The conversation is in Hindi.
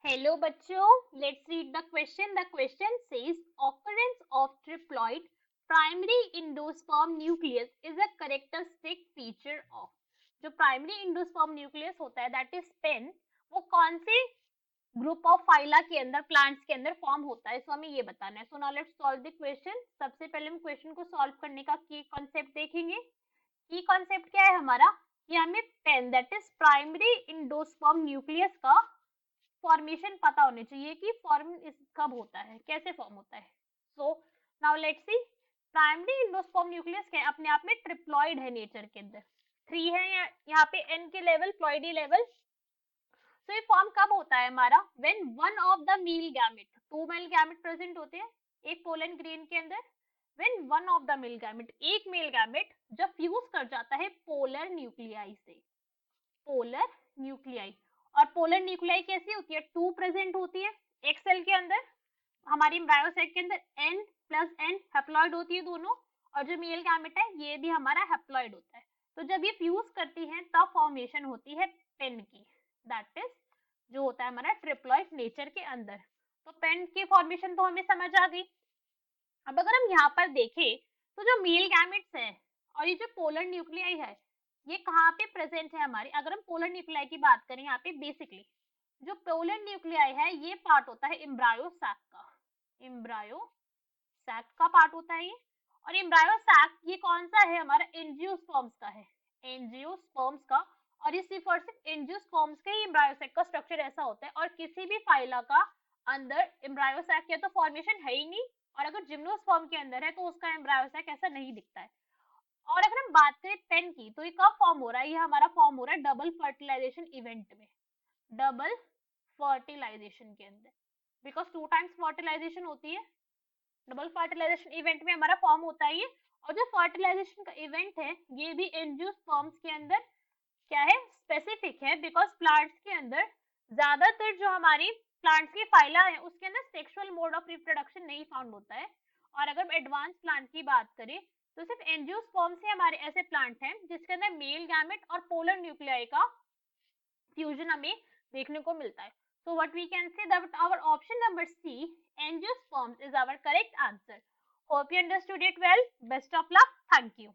Hello बच्चों, let's read the question. The question says occurrence of triploid primary endosperm nucleus is a characteristic feature of. जो primary endosperm nucleus होता है that is PEN, वो कौन से ग्रुप ऑफ फाइला के अंदर प्लांट्स के अंदर फॉर्म होता है, सो हमें ये बताना है. So now let's solve the question. सबसे पहले हम क्वेश्चन को सॉल्व करने का की कॉन्सेप्ट देखेंगे. की कॉन्सेप्ट क्या है हमारा, कि हमें PEN that is primary endosperm nucleus का फॉर्मेशन पता होने चाहिए कि फॉर्म कब होता है, कैसे फॉर्म होता है. So now let's see. Primary endosperm nucleus क्या है, अपने आप में ट्रिप्लॉइड है नेचर के अंदर. 3 है यहाँ पे एन के लेवल, प्लॉइडी लेवल. सो ये फॉर्म कब होता है हमारा, when one of the male gamete, 2 male gamete present होते हैं एक पोलन ग्रेन के अंदर. When one of the male gamete, एक मेल गैमेट जब फ्यूज कर जाता है पोलर न्यूक्लियाई से, पोलर न्यूक्लियाई. और पोलर न्यूक्लियाई कैसी होती है, 2 प्रेजेंट होती है एक सेल के अंदर. हमारी एम्ब्रायोसाइट के अंदर n प्लस n हैप्लॉइड होती है दोनों, और जो मेल गैमेट है ये भी हमारा हैप्लॉइड होता है. तो जब ये फ्यूज करती है तब फॉर्मेशन होती है पेन की, दैट इज जो होता है हमारा ट्रिप्लॉइड नेचर के अंदर. तो पेन की फॉर्मेशन तो हमें समझ आ गई. अब अगर हम यहाँ पर देखें तो जो मेल गैमेट्स है और ये जो पोलर न्यूक्लियाई है ये कहाँ पे प्रेजेंट है हमारी. अगर हम पोलर न्यूक्लियाई की बात करें, यहाँ पे बेसिकली जो पोलर न्यूक्लियाई है ये पार्ट होता है एम्ब्रायो सैक का, एम्ब्रायो सैक का पार्ट होता है ये. और एम्ब्रायो सैक ये कौन सा है हमारा, एंजियोस्पर्म्स का है, एंजियोस्पर्म्स का. और ये सिर्फ और सिर्फ एंजियोस्पर्म्स के ही एम्ब्रायो सैक का स्ट्रक्चर ऐसा होता है, और किसी भी फाइला का अंदर एम्ब्रायो सैक के तो फॉर्मेशन है ही नहीं, और अगर जिम्नोस्पर्म के अंदर है तो उसका एम्ब्रायो सैक ऐसा नहीं दिखता है. और अगर हम बात करें पेन की, तो ये कब फॉर्म हो रहा है, ये हमारा फॉर्म हो रहा है डबल फर्टिलाइजेशन इवेंट में, डबल फर्टिलाइजेशन के अंदर, बिकॉज 2 टाइम्स फर्टिलाइजेशन होती है. डबल फर्टिलाइजेशन इवेंट में हमारा फॉर्म होता है ये. और जो फर्टिलाइजेशन का इवेंट है ये भी एंजियोस्पर्म्स के अंदर क्या है, स्पेसिफिक है, बिकॉज प्लांट्स के अंदर ज्यादातर जो हमारी प्लांट्स की फाइला है उसके अंदर सेक्सुअल मोड ऑफ रिप्रोडक्शन नहीं फाउंड होता है. और अगर एडवांस प्लांट की बात करें तो सिर्फ एंजियोस्पर्म से हमारे ऐसे प्लांट हैं जिसके अंदर मेल गैमेट और पोलर न्यूक्लियाई का फ्यूजन हमें देखने को मिलता है. So what we can say that our option number C, angiosperms, is our correct answer. Hope you understood it well. Best of luck. Thank you.